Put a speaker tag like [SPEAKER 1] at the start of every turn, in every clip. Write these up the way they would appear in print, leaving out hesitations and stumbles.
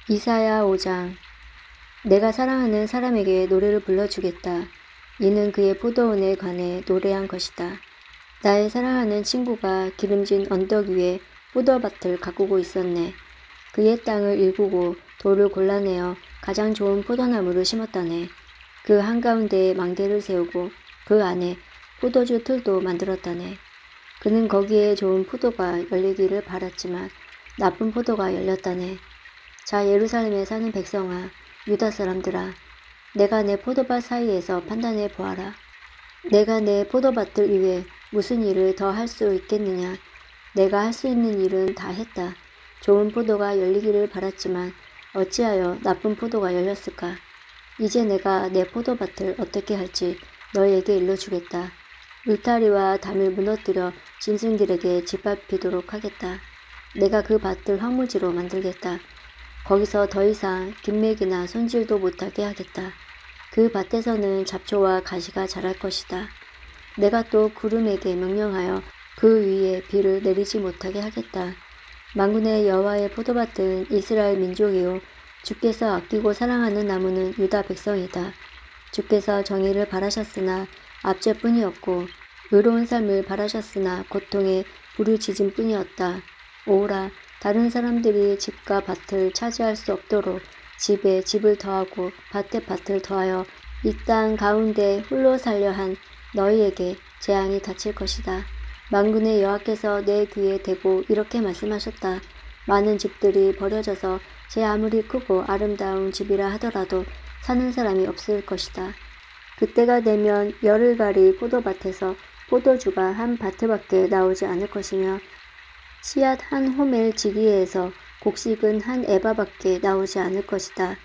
[SPEAKER 1] 이사야 5장. 내가 사랑하는 사람에게 노래를 불러주겠다. 이는 그의 포도원에 관해 노래한 것이다. 나의 사랑하는 친구가 기름진 언덕 위에 포도밭을 가꾸고 있었네. 그의 땅을 일구고 돌을 골라내어 가장 좋은 포도나무를 심었다네. 그 한가운데에 망대를 세우고 그 안에 포도주 틀도 만들었다네. 그는 거기에 좋은 포도가 열리기를 바랐지만 나쁜 포도가 열렸다네. 자, 예루살렘에 사는 백성아, 유다 사람들아, 내가 내 포도밭 사이에서 판단해 보아라. 내가 내 포도밭들 위에 무슨 일을 더 할 수 있겠느냐? 내가 할 수 있는 일은 다 했다. 좋은 포도가 열리기를 바랐지만 어찌하여 나쁜 포도가 열렸을까? 이제 내가 내 포도밭을 어떻게 할지 너희에게 일러주겠다. 울타리와 담을 무너뜨려 짐승들에게 짓밟히도록 하겠다. 내가 그 밭을 황무지로 만들겠다. 거기서 더 이상 김맥이나 손질도 못하게 하겠다. 그 밭에서는 잡초와 가시가 자랄 것이다. 내가 또 구름에게 명령하여 그 위에 비를 내리지 못하게 하겠다. 만군의 여호와의 포도밭은 이스라엘 민족이요 주께서 아끼고 사랑하는 나무는 유다 백성이다. 주께서 정의를 바라셨으나 압제뿐이었고 의로운 삶을 바라셨으나 고통에 부르짖음 뿐이었다. 오라, 다른 사람들이 집과 밭을 차지할 수 없도록 집에 집을 더하고 밭에 밭을 더하여 이 땅 가운데 홀로 살려 한 너희에게 재앙이 닥칠 것이다. 만군의 여호와께서 내 귀에 대고 이렇게 말씀하셨다. 많은 집들이 버려져서 제 아무리 크고 아름다운 집이라 하더라도 사는 사람이 없을 것이다. 그때가 되면 열흘가리 포도밭에서 포도주가 한 바트밖에 나오지 않을 것이며 씨앗 한 호멜 지기에서 곡식은 한 에바밖에 나오지 않을 것이다.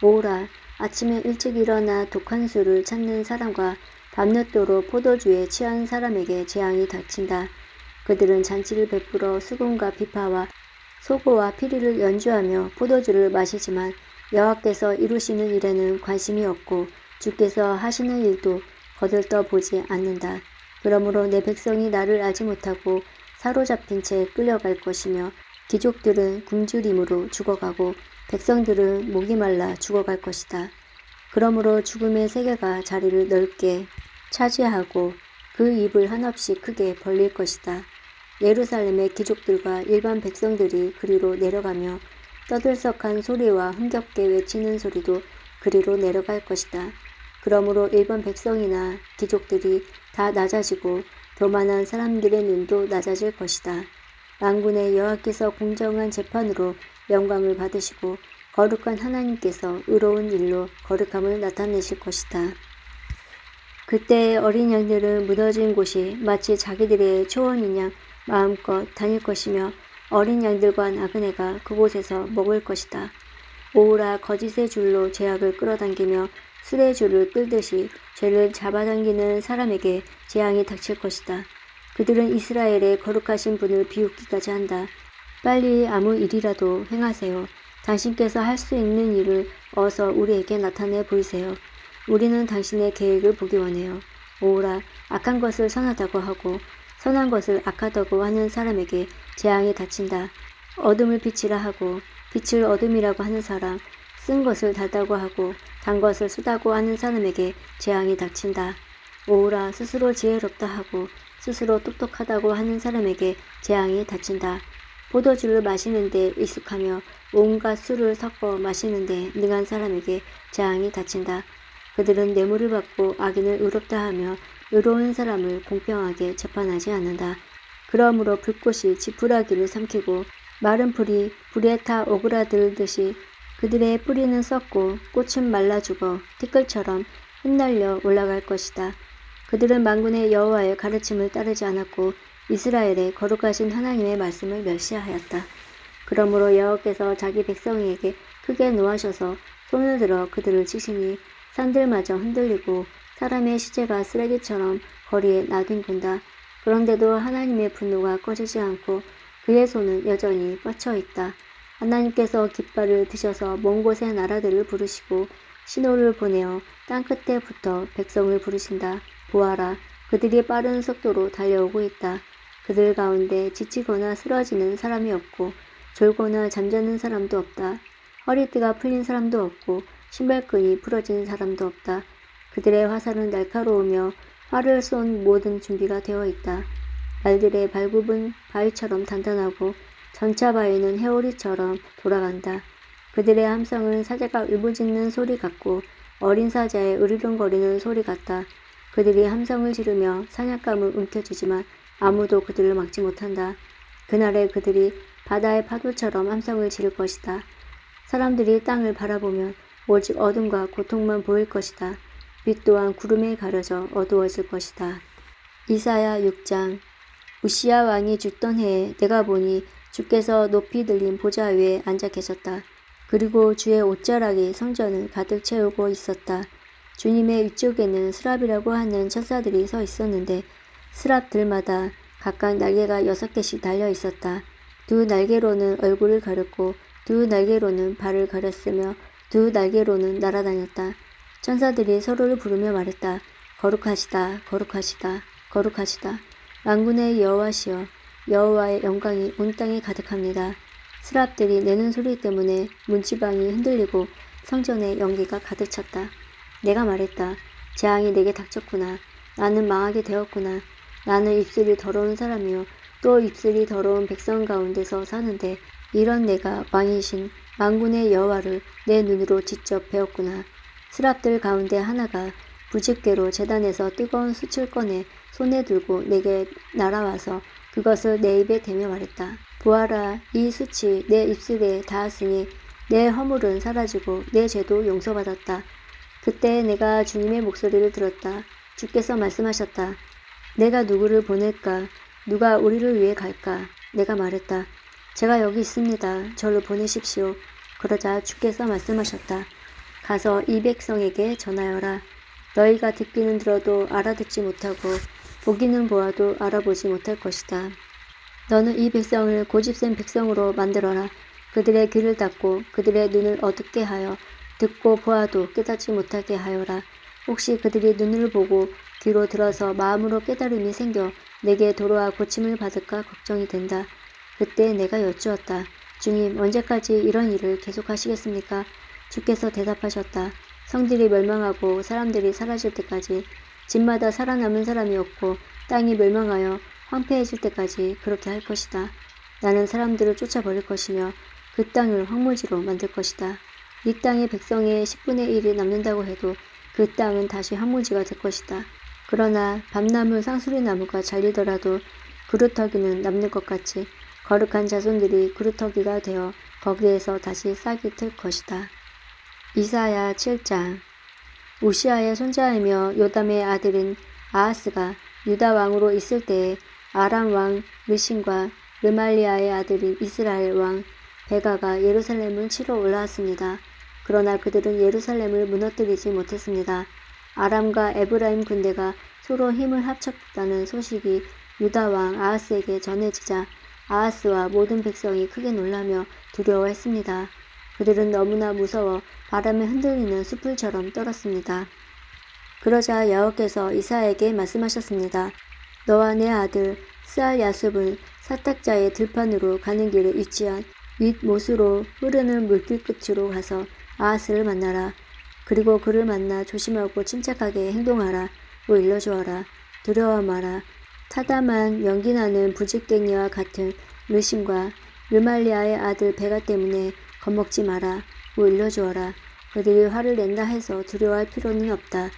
[SPEAKER 1] 오라, 아침에 일찍 일어나 독한 술을 찾는 사람과 밤늦도록 포도주에 취한 사람에게 재앙이 닥친다. 그들은 잔치를 베풀어 수금과 비파와 소고와 피리를 연주하며 포도주를 마시지만 여호와께서 이루시는 일에는 관심이 없고 주께서 하시는 일도 거들떠 보지 않는다. 그러므로 내 백성이 나를 알지 못하고 사로잡힌 채 끌려갈 것이며 귀족들은 굶주림으로 죽어가고 백성들은 목이 말라 죽어갈 것이다. 그러므로 죽음의 세계가 자리를 넓게 차지하고 그 입을 한없이 크게 벌릴 것이다. 예루살렘의 귀족들과 일반 백성들이 그리로 내려가며 떠들썩한 소리와 흥겹게 외치는 소리도 그리로 내려갈 것이다. 그러므로 일반 백성이나 귀족들이 다 낮아지고 교만한 사람들의 눈도 낮아질 것이다. 만군의 여호와께서 공정한 재판으로 영광을 받으시고 거룩한 하나님께서 의로운 일로 거룩함을 나타내실 것이다. 그때 어린 양들은 무너진 곳이 마치 자기들의 초원인 양 마음껏 다닐 것이며 어린 양들과 나그네가 그곳에서 먹을 것이다. 오라, 거짓의 줄로 죄악을 끌어당기며 술의 줄을 끌듯이 죄를 잡아당기는 사람에게 재앙이 닥칠 것이다. 그들은 이스라엘의 거룩하신 분을 비웃기까지 한다. 빨리 아무 일이라도 행하세요. 당신께서 할 수 있는 일을 어서 우리에게 나타내 보이세요. 우리는 당신의 계획을 보기 원해요. 오라, 악한 것을 선하다고 하고 선한 것을 악하다고 하는 사람에게 재앙이 닥친다. 어둠을 빛이라 하고 빛을 어둠이라고 하는 사람, 쓴 것을 달다고 하고 단 것을 쓰다고 하는 사람에게 재앙이 닥친다. 오라, 스스로 지혜롭다 하고 스스로 똑똑하다고 하는 사람에게 재앙이 닥친다. 포도주를 마시는데 익숙하며 온갖 술을 섞어 마시는데 능한 사람에게 재앙이 닥친다. 그들은 뇌물을 받고 악인을 의롭다 하며 의로운 사람을 공평하게 재판하지 않는다. 그러므로 불꽃이 지푸라기를 삼키고 마른 풀이 불에 타 오그라들듯이 그들의 뿌리는 썩고 꽃은 말라 죽어 티끌처럼 흩날려 올라갈 것이다. 그들은 만군의 여호와의 가르침을 따르지 않았고 이스라엘의 거룩하신 하나님의 말씀을 멸시하였다. 그러므로 여호와께서 자기 백성에게 크게 노하셔서 손을 들어 그들을 치시니 산들마저 흔들리고 사람의 시체가 쓰레기처럼 거리에 나뒹군다. 그런데도 하나님의 분노가 꺼지지 않고 그의 손은 여전히 뻗쳐 있다. 하나님께서 깃발을 드셔서 먼 곳의 나라들을 부르시고 신호를 보내어 땅끝에부터 백성을 부르신다. 보아라, 그들이 빠른 속도로 달려오고 있다. 그들 가운데 지치거나 쓰러지는 사람이 없고 졸거나 잠자는 사람도 없다. 허리띠가 풀린 사람도 없고 신발끈이 부러진 사람도 없다. 그들의 화살은 날카로우며 활을 쏜 모든 준비가 되어 있다. 말들의 발굽은 바위처럼 단단하고 전차 바위는 회오리처럼 돌아간다. 그들의 함성은 사자가 울부짖는 소리 같고 어린 사자의 으르렁거리는 소리 같다. 그들이 함성을 지르며 사냥감을 움켜쥐지만 아무도 그들을 막지 못한다. 그날에 그들이 바다의 파도처럼 함성을 지를 것이다. 사람들이 땅을 바라보면 오직 어둠과 고통만 보일 것이다. 빛 또한 구름에 가려져 어두워질 것이다. 이사야 6장. 우시야 왕이 죽던 해에 내가 보니 주께서 높이 들린 보좌 위에 앉아 계셨다. 그리고 주의 옷자락이 성전을 가득 채우고 있었다. 주님의 위쪽에는 스랍이라고 하는 천사들이 서 있었는데 스랍들마다 각각 날개가 6개씩 달려 있었다. 두 날개로는 얼굴을 가렸고 두 날개로는 발을 가렸으며 두 날개로는 날아다녔다. 천사들이 서로를 부르며 말했다. 거룩하시다, 거룩하시다, 거룩하시다. 만군의 여호와시여, 여호와의 영광이 온 땅에 가득합니다. 스랍들이 내는 소리 때문에 문지방이 흔들리고 성전에 연기가 가득 찼다. 내가 말했다. 재앙이 내게 닥쳤구나. 나는 망하게 되었구나. 나는 입술이 더러운 사람이요 또 입술이 더러운 백성 가운데서 사는데 이런 내가 왕이신 만군의 여호와를 내 눈으로 직접 배웠구나. 스랍들 가운데 하나가 부집개로 제단에서 뜨거운 숯을 꺼내 손에 들고 내게 날아와서 그것을 내 입에 대며 말했다. 보아라, 이 숯이 내 입술에 닿았으니 내 허물은 사라지고 내 죄도 용서받았다. 그때 내가 주님의 목소리를 들었다. 주께서 말씀하셨다. 내가 누구를 보낼까? 누가 우리를 위해 갈까? 내가 말했다. 제가 여기 있습니다. 저를 보내십시오. 그러자 주께서 말씀하셨다. 가서 이 백성에게 전하여라. 너희가 듣기는 들어도 알아듣지 못하고 보기는 보아도 알아보지 못할 것이다. 너는 이 백성을 고집센 백성으로 만들어라. 그들의 귀를 닫고 그들의 눈을 어둡게 하여 듣고 보아도 깨닫지 못하게 하여라. 혹시 그들이 눈을 보고 귀로 들어서 마음으로 깨달음이 생겨 내게 돌아와 고침을 받을까 걱정이 된다. 그때 내가 여쭈었다. 주님, 언제까지 이런 일을 계속하시겠습니까? 주께서 대답하셨다. 성들이 멸망하고 사람들이 사라질 때까지, 집마다 살아남은 사람이 없고 땅이 멸망하여 황폐해질 때까지 그렇게 할 것이다. 나는 사람들을 쫓아버릴 것이며 그 땅을 황무지로 만들 것이다. 이 땅의 백성의 10분의 1이 남는다고 해도 그 땅은 다시 황무지가 될 것이다. 그러나 밤나무 상수리나무가 잘리더라도 그루터기는 남는 것 같이 거룩한 자손들이 그루터기가 되어 거기에서 다시 싹이 틀 것이다. 이사야 7장. 우시아의 손자이며 요담의 아들인 아하스가 유다 왕으로 있을 때에 아람 왕 르신과 르말리아의 아들인 이스라엘 왕 베가가 예루살렘을 치러 올라왔습니다. 그러나 그들은 예루살렘을 무너뜨리지 못했습니다. 아람과 에브라임 군대가 서로 힘을 합쳤다는 소식이 유다 왕 아하스에게 전해지자 아하스와 모든 백성이 크게 놀라며 두려워했습니다. 그들은 너무나 무서워 바람에 흔들리는 숯불처럼 떨었습니다. 그러자 여호와께서 이사야에게 말씀하셨습니다. 너와 내 아들 스알야숲은 사탁자의 들판으로 가는 길에 위치한 윗못으로 흐르는 물길 끝으로 가서 아하스를 만나라. 그리고 그를 만나 조심하고 침착하게 행동하라. 로 일러주어라. 두려워 마라. 타담한 연기나는 부직갱이와 같은 르신과 르말리아의 아들 베가 때문에 겁먹지 마라. 로 일러주어라. 그들이 화를 낸다 해서 두려워할 필요는 없다.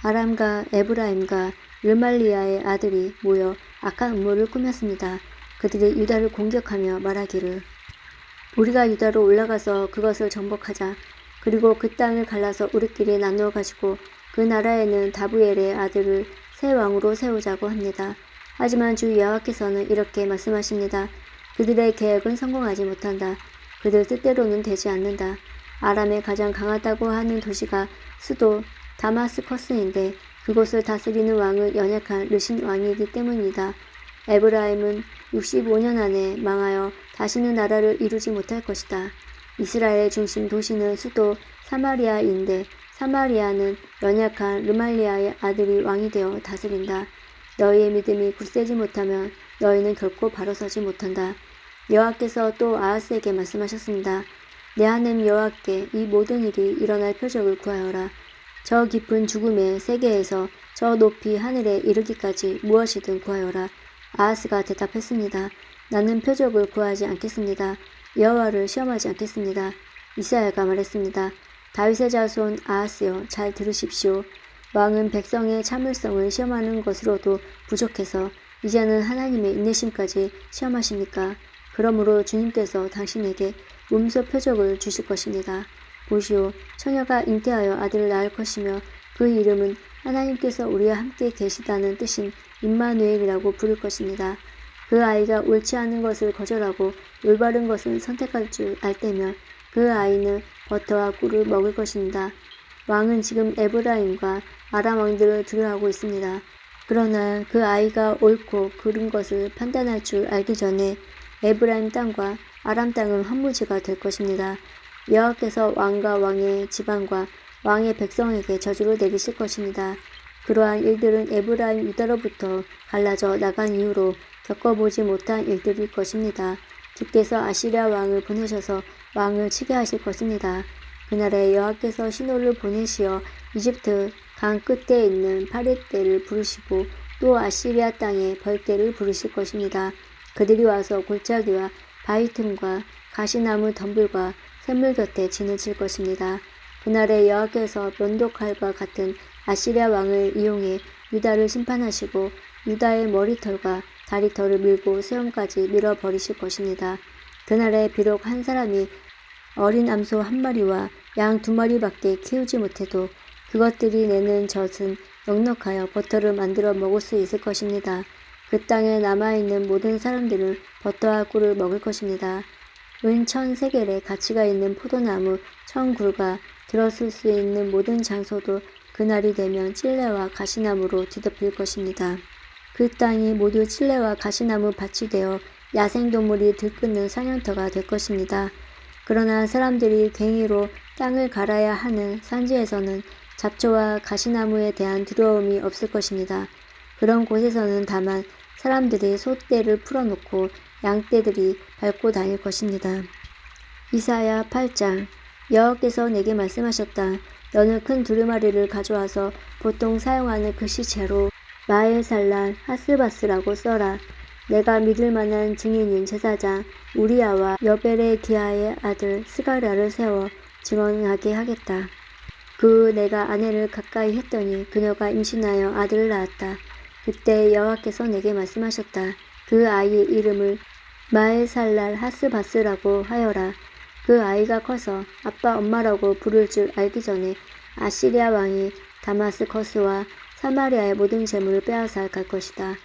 [SPEAKER 1] 아람과 에브라임과 르말리아의 아들이 모여 악한 음모를 꾸몄습니다. 그들이 유다를 공격하며 말하기를 우리가 유다로 올라가서 그것을 정복하자. 그리고 그 땅을 갈라서 우리끼리 나누어 가지고 그 나라에는 다부엘의 아들을 새 왕으로 세우자고 합니다. 하지만 주 여호와께서는 이렇게 말씀하십니다. 그들의 계획은 성공하지 못한다. 그들 뜻대로는 되지 않는다. 아람의 가장 강하다고 하는 도시가 수도 다마스커스인데 그곳을 다스리는 왕은 연약한 르신 왕이기 때문이다. 에브라임은 65년 안에 망하여 다시는 나라를 이루지 못할 것이다. 이스라엘의 중심 도시는 수도 사마리아인데 사마리아는 연약한 르말리아의 아들이 왕이 되어 다스린다. 너희의 믿음이 굳세지 못하면 너희는 결코 바로 서지 못한다. 여호와께서 또 아하스에게 말씀하셨습니다. 내 하나님 여호와께 이 모든 일이 일어날 표적을 구하여라. 저 깊은 죽음의 세계에서 저 높이 하늘에 이르기까지 무엇이든 구하여라. 아하스가 대답했습니다. 나는 표적을 구하지 않겠습니다. 여호와를 시험하지 않겠습니다. 이사야가 말했습니다. 다윗의 자손 아하스여, 잘 들으십시오. 왕은 백성의 참을성을 시험하는 것으로도 부족해서 이제는 하나님의 인내심까지 시험하십니까? 그러므로 주님께서 당신에게 몸소 표적을 주실 것입니다. 보시오, 처녀가 잉태하여 아들을 낳을 것이며 그 이름은 하나님께서 우리와 함께 계시다는 뜻인 임마누엘이라고 부를 것입니다. 그 아이가 옳지 않은 것을 거절하고 올바른 것은 선택할 줄 알 때면 그 아이는 버터와 꿀을 먹을 것입니다. 왕은 지금 에브라임과 아람 왕들을 두려워하고 있습니다. 그러나 그 아이가 옳고 그른 것을 판단할 줄 알기 전에 에브라임 땅과 아람 땅은 헛무지가 될 것입니다. 여호와께서 왕과 왕의 지방과 왕의 백성에게 저주를 내리실 것입니다. 그러한 일들은 에브라임 유다로부터 갈라져 나간 이후로 겪어보지 못한 일들일 것입니다. 주께서 아시리아 왕을 보내셔서 왕을 치게 하실 것입니다. 그날에 여호와께서 신호를 보내시어 이집트 강 끝에 있는 파렛대를 부르시고 또 아시리아 땅에 벌떼를 부르실 것입니다. 그들이 와서 골짜기와 바위 틈과 가시나무 덤불과 샘물 곁에 진을 칠 것입니다. 그날에 여호와께서 면도칼과 같은 아시리아 왕을 이용해 유다를 심판하시고 유다의 머리털과 다리털을 밀고 수염까지 밀어버리실 것입니다. 그날에 비록 한 사람이 어린 암소 한 마리와 양 두 마리밖에 키우지 못해도 그것들이 내는 젖은 넉넉하여 버터를 만들어 먹을 수 있을 것입니다. 그 땅에 남아있는 모든 사람들은 버터와 꿀을 먹을 것입니다. 은 1000세겔의 가치가 있는 포도나무 1000그루가 들었을 수 있는 모든 장소도 그날이 되면 찔레와 가시나무로 뒤덮일 것입니다. 그 땅이 모두 찔레와 가시나무 밭이 되어 야생동물이 들끓는 사냥터가 될 것입니다. 그러나 사람들이 괭이로 땅을 갈아야 하는 산지에서는 잡초와 가시나무에 대한 두려움이 없을 것입니다. 그런 곳에서는 다만 사람들이 소떼를 풀어놓고 양떼들이 밟고 다닐 것입니다. 이사야 8장. 여호와께서 내게 말씀하셨다. 너는 큰 두루마리를 가져와서 보통 사용하는 글씨체로 마엘살랄 하스바스라고 써라. 내가 믿을 만한 증인인 제사장 우리야와 여벨레기야의 아들 스가랴를 세워 증언하게 하겠다. 내가 아내를 가까이 했더니 그녀가 임신하여 아들을 낳았다. 그때 여호와께서 내게 말씀하셨다. 그 아이의 이름을 마엘살랄 하스바스라고 하여라. 그 아이가 커서 아빠 엄마라고 부를 줄 알기 전에 아시리아 왕이 다마스커스와 사마리아의 모든 재물을 빼앗아 갈 것이다.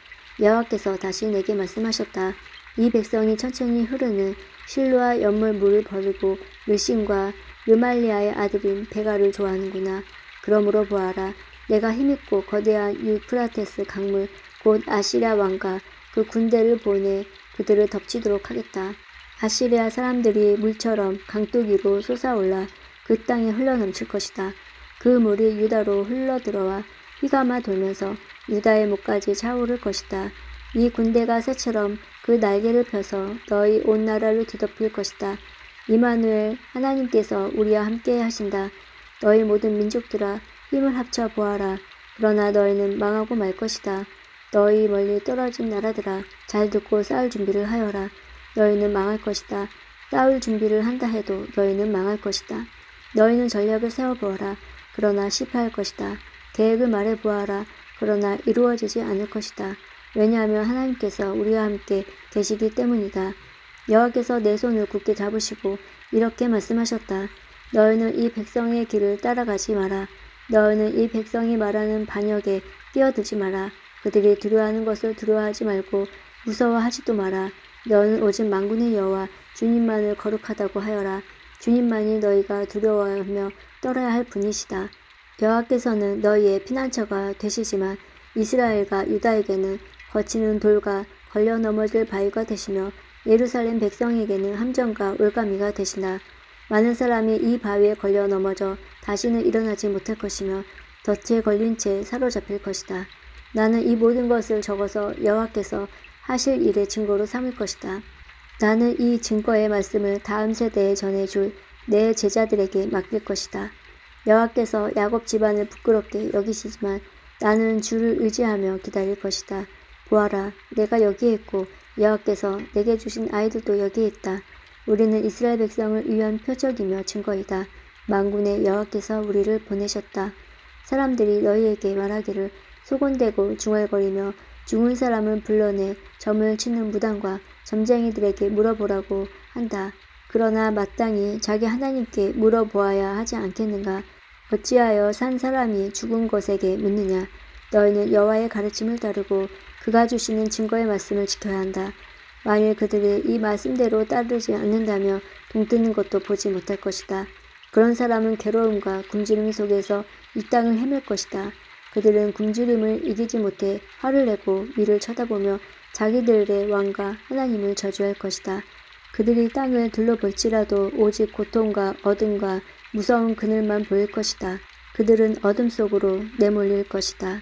[SPEAKER 1] 여호와께서 다시 내게 말씀하셨다. 이 백성이 천천히 흐르는 실로와 연물 물을 버리고 르신과 르말리아의 아들인 베가를 좋아하는구나. 그러므로 보아라. 내가 힘있고 거대한 유프라테스 강물 곧 아시리아 왕과 그 군대를 보내 그들을 덮치도록 하겠다. 아시리아 사람들이 물처럼 강뚜기로 솟아올라 그 땅에 흘러넘칠 것이다. 그 물이 유다로 흘러들어와 휘감아 돌면서 유다의 목까지 차오를 것이다. 이 군대가 새처럼 그 날개를 펴서 너희 온 나라를 뒤덮일 것이다. 이마누엘 하나님께서 우리와 함께 하신다. 너희 모든 민족들아 힘을 합쳐 보아라. 그러나 너희는 망하고 말 것이다. 너희 멀리 떨어진 나라들아 잘 듣고 싸울 준비를 하여라. 너희는 망할 것이다. 싸울 준비를 한다 해도 너희는 망할 것이다. 너희는 전략을 세워보아라. 그러나 실패할 것이다. 계획을 말해보아라. 그러나 이루어지지 않을 것이다. 왜냐하면 하나님께서 우리와 함께 계시기 때문이다. 여호와께서 내 손을 굳게 잡으시고 이렇게 말씀하셨다. 너희는 이 백성의 길을 따라가지 마라. 너희는 이 백성이 말하는 반역에 뛰어들지 마라. 그들이 두려워하는 것을 두려워하지 말고 무서워하지도 마라. 너는 오직 만군의 여호와 주님만을 거룩하다고 하여라. 주님만이 너희가 두려워하며 떨어야 할 분이시다. 여호와께서는 너희의 피난처가 되시지만 이스라엘과 유다에게는 거치는 돌과 걸려 넘어질 바위가 되시며 예루살렘 백성에게는 함정과 올가미가 되시나 많은 사람이 이 바위에 걸려 넘어져 다시는 일어나지 못할 것이며 덫에 걸린 채 사로잡힐 것이다. 나는 이 모든 것을 적어서 여호와께서 하실 일의 증거로 삼을 것이다. 나는 이 증거의 말씀을 다음 세대에 전해줄 내 제자들에게 맡길 것이다. 여호와께서 야곱 집안을 부끄럽게 여기시지만 나는 주를 의지하며 기다릴 것이다. 보아라, 내가 여기에 있고 여호와께서 내게 주신 아이들도 여기에 있다. 우리는 이스라엘 백성을 위한 표적이며 증거이다. 만군의 여호와께서 우리를 보내셨다. 사람들이 너희에게 말하기를 소곤대고 중얼거리며 죽은 사람을 불러내 점을 치는 무당과 점쟁이들에게 물어보라고 한다. 그러나 마땅히 자기 하나님께 물어보아야 하지 않겠는가? 어찌하여 산 사람이 죽은 것에게 묻느냐? 너희는 여호와의 가르침을 따르고 그가 주시는 증거의 말씀을 지켜야 한다. 만일 그들이 이 말씀대로 따르지 않는다며 동뜨는 것도 보지 못할 것이다. 그런 사람은 괴로움과 굶주림 속에서 이 땅을 헤맬 것이다. 그들은 굶주림을 이기지 못해 화를 내고 위를 쳐다보며 자기들의 왕과 하나님을 저주할 것이다. 그들이 땅을 둘러볼지라도 오직 고통과 어둠과 무서운 그늘만 보일 것이다. 그들은 어둠 속으로 내몰릴 것이다.